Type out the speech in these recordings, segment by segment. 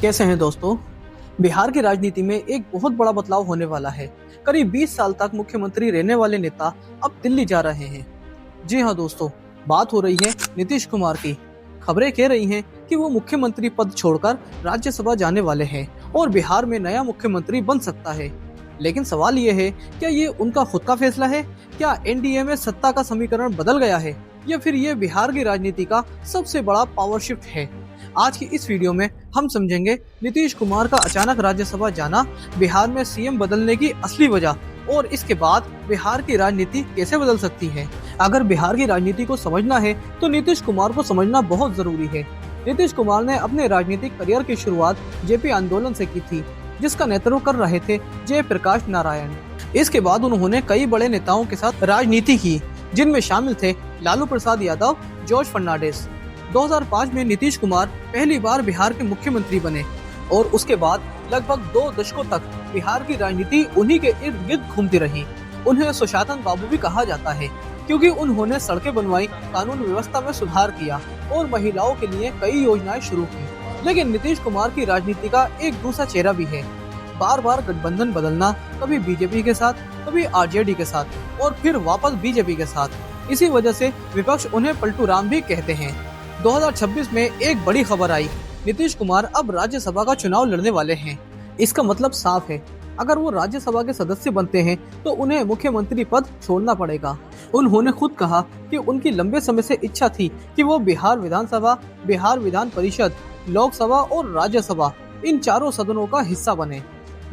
कैसे हैं दोस्तों। बिहार की राजनीति में एक बहुत बड़ा बदलाव होने वाला है। करीब 20 साल तक मुख्यमंत्री रहने वाले नेता अब दिल्ली जा रहे हैं। जी हाँ दोस्तों, बात हो रही है नीतीश कुमार की। खबरें कह रही हैं कि वो मुख्यमंत्री पद छोड़कर राज्यसभा जाने वाले हैं और बिहार में नया मुख्यमंत्री बन सकता है। लेकिन सवाल ये है, क्या ये उनका खुद का फैसला है? क्या एनडीए में सत्ता का समीकरण बदल गया है, या फिर ये बिहार की राजनीति का सबसे बड़ा पावर शिफ्ट है? आज की इस वीडियो में हम समझेंगे नीतीश कुमार का अचानक राज्यसभा जाना, बिहार में सीएम बदलने की असली वजह, और इसके बाद बिहार की राजनीति कैसे बदल सकती है। अगर बिहार की राजनीति को समझना है तो नीतीश कुमार को समझना बहुत जरूरी है। नीतीश कुमार ने अपने राजनीतिक करियर की शुरुआत जेपी आंदोलन से की थी, जिसका नेतृत्व कर रहे थे जयप्रकाश नारायण। इसके बाद उन्होंने कई बड़े नेताओं के साथ राजनीति की, जिनमें शामिल थे लालू प्रसाद यादव, जॉर्ज फर्नांडिस। 2005 में नीतीश कुमार पहली बार बिहार के मुख्यमंत्री बने और उसके बाद लगभग 2 दशकों तक बिहार की राजनीति उन्हीं के इर्द गिर्द घूमती रही। उन्हें सुशासन बाबू भी कहा जाता है, क्योंकि उन्होंने सड़कें बनवाई, कानून व्यवस्था में सुधार किया और महिलाओं के लिए कई योजनाएं शुरू की। लेकिन नीतीश कुमार की राजनीति का एक दूसरा चेहरा भी है। बार बार गठबंधन बदलना, कभी बीजेपी के साथ, कभी आरजेडी के साथ और फिर वापस बीजेपी के साथ। इसी वजह से विपक्ष उन्हें पलटू राम भी कहते हैं। 2026 में एक बड़ी खबर आई, नीतीश कुमार अब राज्यसभा का चुनाव लड़ने वाले हैं। इसका मतलब साफ है, अगर वो राज्यसभा के सदस्य बनते हैं तो उन्हें मुख्यमंत्री पद छोड़ना पड़ेगा। उन्होंने खुद कहा कि उनकी लंबे समय से इच्छा थी कि वो बिहार विधानसभा, बिहार विधान परिषद, लोकसभा और राज्यसभा, इन चारों सदनों का हिस्सा बने।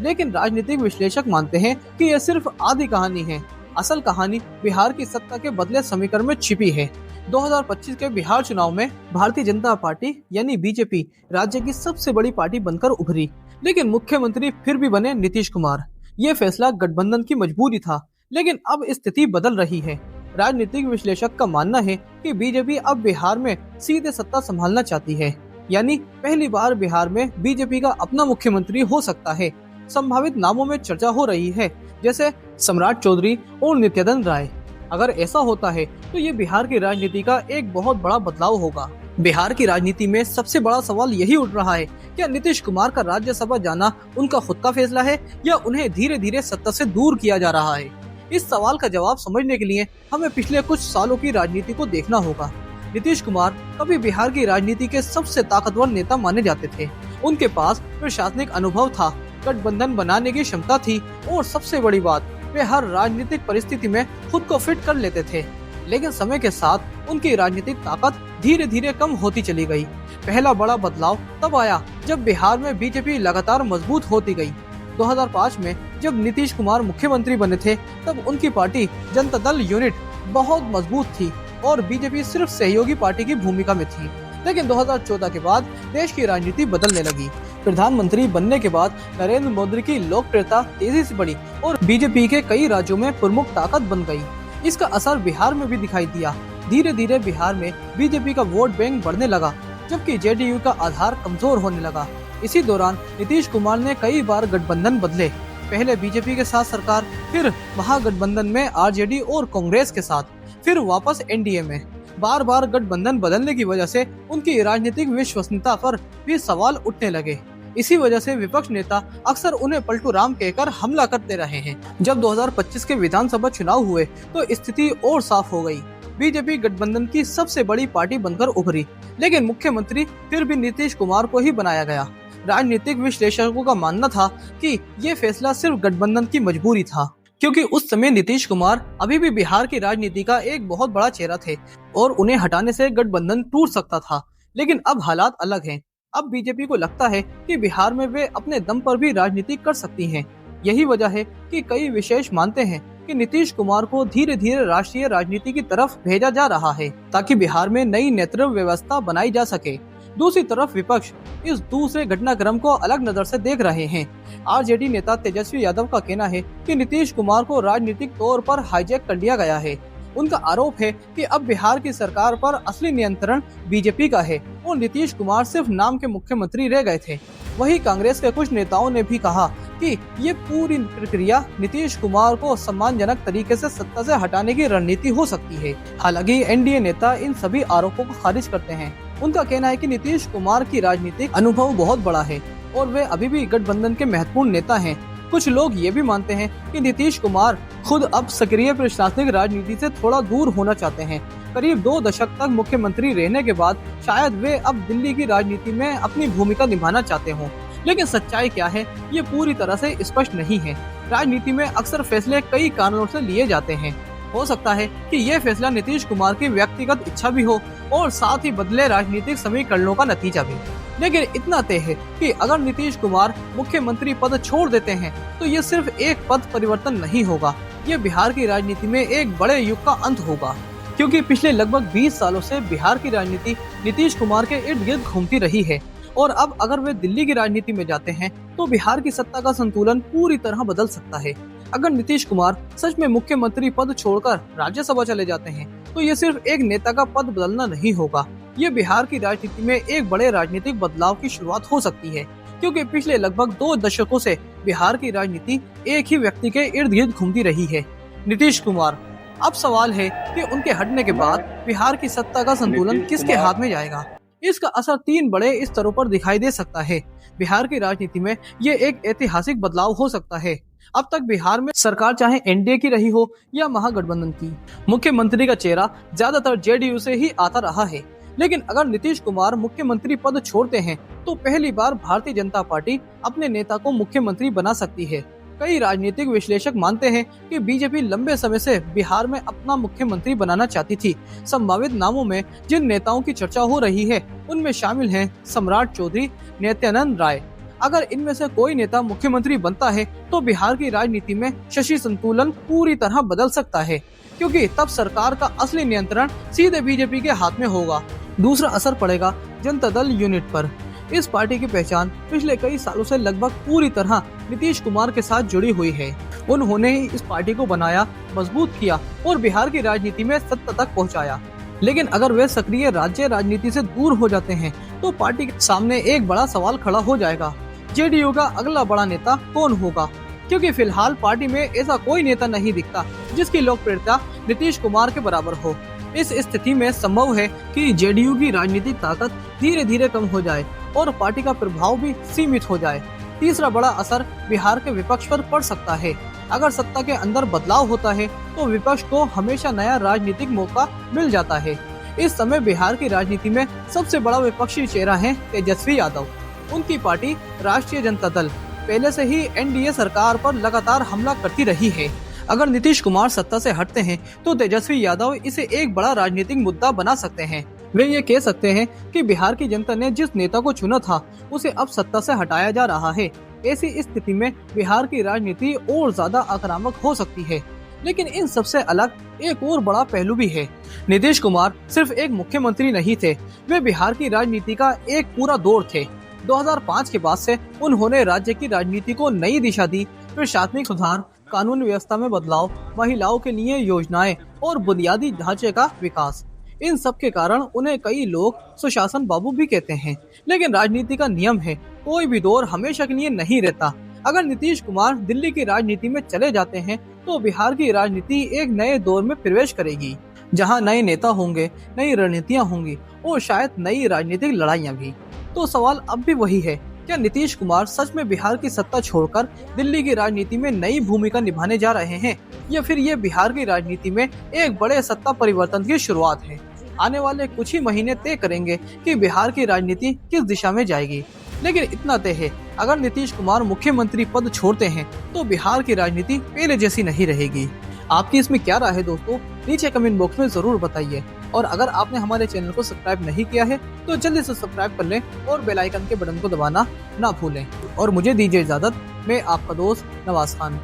लेकिन राजनीतिक विश्लेषक मानते हैं कि यह सिर्फ आधी कहानी है। असल कहानी बिहार की सत्ता के बदले समीकरण में छिपी है। 2025 के बिहार चुनाव में भारतीय जनता पार्टी यानी बीजेपी राज्य की सबसे बड़ी पार्टी बनकर उभरी, लेकिन मुख्यमंत्री फिर भी बने नीतीश कुमार। ये फैसला गठबंधन की मजबूरी था, लेकिन अब स्थिति बदल रही है। राजनीतिक विश्लेषक का मानना है कि बीजेपी अब बिहार में सीधे सत्ता संभालना चाहती है, यानी पहली बार बिहार में बीजेपी का अपना मुख्यमंत्री हो सकता है। संभावित नामों में चर्चा हो रही है, जैसे सम्राट चौधरी और नित्यानंद राय। अगर ऐसा होता है तो ये बिहार की राजनीति का एक बहुत बड़ा बदलाव होगा। बिहार की राजनीति में सबसे बड़ा सवाल यही उठ रहा है, क्या नीतीश कुमार का राज्यसभा जाना उनका खुद का फैसला है, या उन्हें धीरे धीरे सत्ता से दूर किया जा रहा है? इस सवाल का जवाब समझने के लिए हमें पिछले कुछ सालों की राजनीति को देखना होगा। नीतीश कुमार कभी बिहार की राजनीति के सबसे ताकतवर नेता माने जाते थे। उनके पास प्रशासनिक अनुभव था, गठबंधन बनाने की क्षमता थी और सबसे बड़ी बात, वे हर राजनीतिक परिस्थिति में खुद को फिट कर लेते थे। लेकिन समय के साथ उनकी राजनीतिक ताकत धीरे धीरे कम होती चली गई। पहला बड़ा बदलाव तब आया जब बिहार में बीजेपी लगातार मजबूत होती गई। 2005 में जब नीतीश कुमार मुख्यमंत्री बने थे, तब उनकी पार्टी जनता दल यूनिट बहुत मजबूत थी और बीजेपी सिर्फ सहयोगी पार्टी की भूमिका में थी। लेकिन 2014 के बाद देश की राजनीति बदलने लगी। प्रधानमंत्री बनने के बाद नरेंद्र मोदी की लोकप्रियता तेजी से बढ़ी और बीजेपी के कई राज्यों में प्रमुख ताकत बन गई। इसका असर बिहार में भी दिखाई दिया। धीरे धीरे बिहार में बीजेपी का वोट बैंक बढ़ने लगा, जबकि जेडीयू का आधार कमजोर होने लगा। इसी दौरान नीतीश कुमार ने कई बार गठबंधन बदले, पहले बीजेपी के साथ सरकार, फिर महागठबंधन में आरजेडी और कांग्रेस के साथ, फिर वापस एनडीए में। बार बार गठबंधन बदलने की वजह से उनकी राजनीतिक विश्वसनीयता पर भी सवाल उठने लगे। इसी वजह से विपक्ष नेता अक्सर उन्हें पलटू राम कहकर हमला करते रहे हैं। जब 2025 के विधानसभा चुनाव हुए तो स्थिति और साफ हो गई। बीजेपी गठबंधन की सबसे बड़ी पार्टी बनकर उभरी, लेकिन मुख्यमंत्री फिर भी नीतीश कुमार को ही बनाया गया। राजनीतिक विश्लेषकों का मानना था कि ये फैसला सिर्फ गठबंधन की मजबूरी था, क्योंकि उस समय नीतीश कुमार अभी भी बिहार की राजनीति का एक बहुत बड़ा चेहरा थे और उन्हें हटाने से गठबंधन टूट सकता था। लेकिन अब हालात अलग हैं। अब बीजेपी को लगता है कि बिहार में वे अपने दम पर भी राजनीति कर सकती हैं। यही वजह है कि कई विशेष मानते हैं कि नीतीश कुमार को धीरे धीरे राष्ट्रीय राजनीति की तरफ भेजा जा रहा है, ताकि बिहार में नई नेतृत्व व्यवस्था बनाई जा सके। दूसरी तरफ विपक्ष इस दूसरे घटनाक्रम को अलग नजर से देख रहे हैं। आरजेडी नेता तेजस्वी यादव का कहना है कि नीतीश कुमार को राजनीतिक तौर पर हाईजैक कर लिया गया है। उनका आरोप है कि अब बिहार की सरकार पर असली नियंत्रण बीजेपी का है और नीतीश कुमार सिर्फ नाम के मुख्यमंत्री रह गए थे। वहीं कांग्रेस के कुछ नेताओं ने भी कहा कि ये पूरी प्रक्रिया नीतीश कुमार को सम्मानजनक तरीके से सत्ता से हटाने की रणनीति हो सकती है। हालांकि एनडीए नेता इन सभी आरोपों को खारिज करते हैं। उनका कहना है कि नीतीश कुमार की राजनीतिक अनुभव बहुत बड़ा है और वे अभी भी गठबंधन के महत्वपूर्ण नेता हैं। कुछ लोग ये भी मानते हैं कि नीतीश कुमार खुद अब सक्रिय प्रशासनिक राजनीति से थोड़ा दूर होना चाहते हैं। करीब 2 दशक तक मुख्यमंत्री रहने के बाद शायद वे अब दिल्ली की राजनीति में अपनी भूमिका निभाना चाहते हों, लेकिन सच्चाई क्या है ये पूरी तरह से स्पष्ट नहीं है। राजनीति में अक्सर फैसले कई कारणों से लिए जाते हैं। हो सकता है कि ये फैसला नीतीश कुमार की व्यक्तिगत इच्छा भी हो और साथ ही बदले राजनीतिक समीकरणों का नतीजा भी। लेकिन इतना तय है कि अगर नीतीश कुमार मुख्यमंत्री पद छोड़ देते हैं तो ये सिर्फ एक पद परिवर्तन नहीं होगा, ये बिहार की राजनीति में एक बड़े युग का अंत होगा। क्योंकि पिछले लगभग 20 सालों से बिहार की राजनीति नीतीश कुमार के इर्द गिर्द घूमती रही है और अब अगर वे दिल्ली की राजनीति में जाते हैं तो बिहार की सत्ता का संतुलन पूरी तरह बदल सकता है। अगर नीतीश कुमार सच में मुख्यमंत्री पद छोड़कर राज्यसभा चले जाते हैं तो ये सिर्फ एक नेता का पद बदलना नहीं होगा, ये बिहार की राजनीति में एक बड़े राजनीतिक बदलाव की शुरुआत हो सकती है। क्योंकि पिछले लगभग 2 दशकों से बिहार की राजनीति एक ही व्यक्ति के इर्द गिर्द घूमती रही है, नीतीश कुमार। अब सवाल है कि उनके हटने के बाद बिहार की सत्ता का संतुलन किसके हाथ में जाएगा। इसका असर 3 बड़े स्तरों पर दिखाई दे सकता है। बिहार की राजनीति में ये एक ऐतिहासिक बदलाव हो सकता है। अब तक बिहार में सरकार चाहे एनडीए की रही हो या महागठबंधन की, मुख्यमंत्री का चेहरा ज्यादातर जेडीयू से ही आता रहा है। लेकिन अगर नीतीश कुमार मुख्यमंत्री पद छोड़ते हैं तो पहली बार भारतीय जनता पार्टी अपने नेता को मुख्यमंत्री बना सकती है। कई राजनीतिक विश्लेषक मानते हैं कि बीजेपी लंबे समय से बिहार में अपना मुख्यमंत्री बनाना चाहती थी। संभावित नामों में जिन नेताओं की चर्चा हो रही है उनमें शामिल हैं सम्राट चौधरी, नित्यानंद राय। अगर इनमें से कोई नेता मुख्यमंत्री बनता है तो बिहार की राजनीति में शशि संतुलन पूरी तरह बदल सकता है, क्योंकि तब सरकार का असली नियंत्रण सीधे बीजेपी के हाथ में होगा। दूसरा असर पड़ेगा जनता दल यूनिट पर। इस पार्टी की पहचान पिछले कई सालों से लगभग पूरी तरह नीतीश कुमार के साथ जुड़ी हुई है। उन्होंने ही इस पार्टी को बनाया, मजबूत किया और बिहार की राजनीति में सत्ता तक पहुंचाया। लेकिन अगर वे सक्रिय राज्य राजनीति से दूर हो जाते हैं तो पार्टी के सामने एक बड़ा सवाल खड़ा हो जाएगा, जेडीयू का अगला बड़ा नेता कौन होगा। क्योंकि फिलहाल पार्टी में ऐसा कोई नेता नहीं दिखता जिसकी लोकप्रियता नीतीश कुमार के बराबर हो। इस स्थिति में संभव है कि जेडीयू की राजनीतिक ताकत धीरे धीरे कम हो जाए और पार्टी का प्रभाव भी सीमित हो जाए। तीसरा बड़ा असर बिहार के विपक्ष पर पड़ सकता है। अगर सत्ता के अंदर बदलाव होता है तो विपक्ष को हमेशा नया राजनीतिक मौका मिल जाता है। इस समय बिहार की राजनीति में सबसे बड़ा विपक्षी चेहरा है तेजस्वी यादव। उनकी पार्टी राष्ट्रीय जनता दल पहले से ही एनडीए सरकार पर लगातार हमला करती रही है। अगर नीतीश कुमार सत्ता से हटते हैं तो तेजस्वी यादव इसे एक बड़ा राजनीतिक मुद्दा बना सकते हैं। वे ये कह सकते हैं कि बिहार की जनता ने जिस नेता को चुना था उसे अब सत्ता से हटाया जा रहा है। ऐसी स्थिति में बिहार की राजनीति और ज्यादा आक्रामक हो सकती है। लेकिन इन सबसे अलग एक और बड़ा पहलू भी है। नीतीश कुमार सिर्फ एक मुख्यमंत्री नहीं थे, वे बिहार की राजनीति का एक पूरा दौर थे। 2005 के बाद से उन्होंने राज्य की राजनीति को नई दिशा दी। प्रशासनिक सुधार, कानून व्यवस्था में बदलाव, महिलाओं के लिए योजनाएं और बुनियादी ढांचे का विकास, इन सब के कारण उन्हें कई लोग सुशासन बाबू भी कहते हैं। लेकिन राजनीति का नियम है, कोई भी दौर हमेशा के लिए नहीं रहता। अगर नीतीश कुमार दिल्ली की राजनीति में चले जाते हैं तो बिहार की राजनीति एक नए दौर में प्रवेश करेगी, जहां नए नेता होंगे, नई रणनीतियां होंगी और शायद नई राजनीतिक लड़ाइयां भी। तो सवाल अब भी वही है, क्या नीतीश कुमार सच में बिहार की सत्ता छोड़कर दिल्ली की राजनीति में नई भूमिका निभाने जा रहे हैं, या फिर ये बिहार की राजनीति में एक बड़े सत्ता परिवर्तन की शुरुआत है। आने वाले कुछ ही महीने तय करेंगे कि बिहार की राजनीति किस दिशा में जाएगी। लेकिन इतना तय है, अगर नीतीश कुमार मुख्यमंत्री पद छोड़ते हैं तो बिहार की राजनीति पहले जैसी नहीं रहेगी। आपकी इसमें क्या राय है दोस्तों, नीचे कमेंट बॉक्स में जरूर बताइए। और अगर आपने हमारे चैनल को सब्सक्राइब नहीं किया है तो जल्दी से सब्सक्राइब कर लें और बेल आइकन के बटन को दबाना ना भूलें। और मुझे दीजिए इजाजत, मैं आपका दोस्त नवाज खान।